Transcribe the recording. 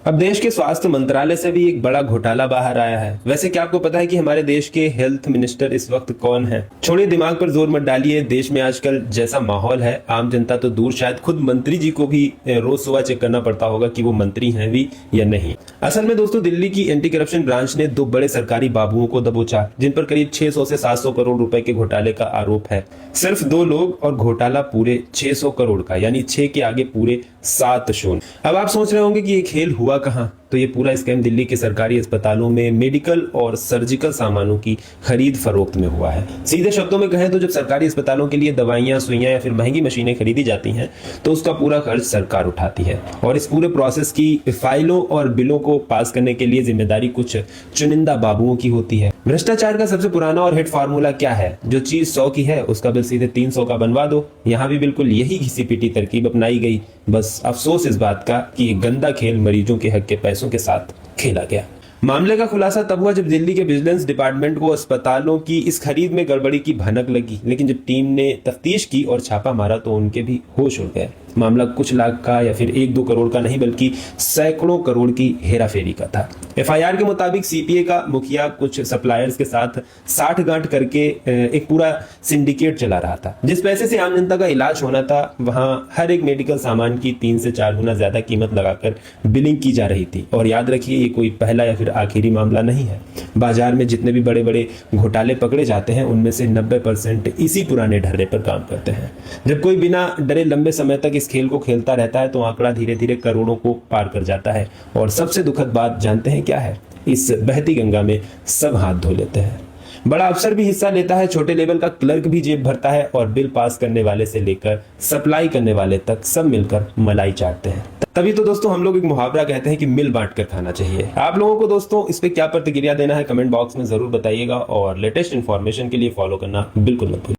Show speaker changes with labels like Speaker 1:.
Speaker 1: अब देश के स्वास्थ्य मंत्रालय से भी एक बड़ा घोटाला बाहर आया है। वैसे क्या आपको पता है कि हमारे देश के हेल्थ मिनिस्टर इस वक्त कौन है? छोड़िए, दिमाग पर जोर मत डालिए। देश में आजकल जैसा माहौल है, आम जनता तो दूर, शायद खुद मंत्री जी को भी रोज सुबह चेक करना पड़ता होगा कि वो मंत्री हैं भी या नहीं। असल में दोस्तों, दिल्ली की एंटी करप्शन ब्रांच ने 2 बड़े सरकारी बाबुओं को दबोचा, जिन पर करीब 600 से 700 करोड़ रुपए के घोटाले का आरोप है। सिर्फ 2 लोग और घोटाला पूरे 600 करोड़ का, यानी 6 के आगे पूरे 7 शून्य। अब आप सोच रहे होंगे कि ये खेल हुआ कहां? तो ये पूरा स्कैम दिल्ली के सरकारी अस्पतालों में मेडिकल और सर्जिकल सामानों की खरीद फरोख्त में हुआ है। सीधे शब्दों में कहें तो जब सरकारी अस्पतालों के लिए दवाइयां, सुइयां या फिर महंगी मशीनें खरीदी जाती हैं तो उसका पूरा खर्च सरकार उठाती है, और इस पूरे प्रोसेस की फाइलों और बिलों को पास करने के लिए जिम्मेदारी कुछ चुनिंदा बाबुओं की होती है। भ्रष्टाचार का सबसे पुराना और हिट फार्मूला क्या है? जो चीज 100 की है उसका बिल सीधे 300 का बनवा दो। यहाँ भी बिल्कुल यही घिसी पिटी तरकीब अपनाई गई। बस अफसोस इस बात का कि ये गंदा खेल मरीजों के हक के पैसों के साथ खेला गया। मामले का खुलासा तब हुआ जब दिल्ली के विजिलेंस डिपार्टमेंट को अस्पतालों की इस खरीद में गड़बड़ी की भनक लगी, लेकिन जब टीम ने तफ्तीश की और छापा मारा तो उनके भी होश उड़ गए। मामला कुछ लाख का या फिर 1-2 करोड़ का नहीं, बल्कि सैकड़ों करोड़ की हेराफेरी का था। एफआईआर के मुताबिक सीपीए का मुखिया कुछ सप्लायर्स के साथ साठ गांठ करके एक पूरा सिंडिकेट चला रहा था। जिस पैसे से आम जनता का इलाज होना था, वहां हर एक मेडिकल सामान की 3 से 4 गुना ज्यादा कीमत लगाकर बिलिंग की जा रही थी। और याद रखिए, ये कोई पहला या फिर आखिरी मामला नहीं है। बाजार में जितने भी बड़े बड़े घोटाले पकड़े जाते हैं, उनमें से 90% इसी पुराने ढर्रे पर काम करते हैं। जब कोई बिना डरे लंबे समय तक इस खेल को खेलता रहता है तो आंकड़ा धीरे धीरे करोड़ों को पार कर जाता है। और सबसे दुखद बात जानते हैं क्या है? इस बहती गंगा में सब हाथ धो लेते हैं। बड़ा अफसर भी हिस्सा लेता है, छोटे लेवल का क्लर्क भी जेब भरता है, और बिल पास करने वाले से लेकर सप्लाई करने वाले तक सब मिलकर मलाई चाटते हैं। तभी तो दोस्तों हम लोग एक मुहावरा कहते हैं कि मिल बांट कर खाना चाहिए। आप लोगों को दोस्तों इस पे क्या प्रतिक्रिया देना है कमेंट बॉक्स में जरूर बताइएगा, और लेटेस्ट इन्फॉर्मेशन के लिए फॉलो करना बिल्कुल मत भूलिए।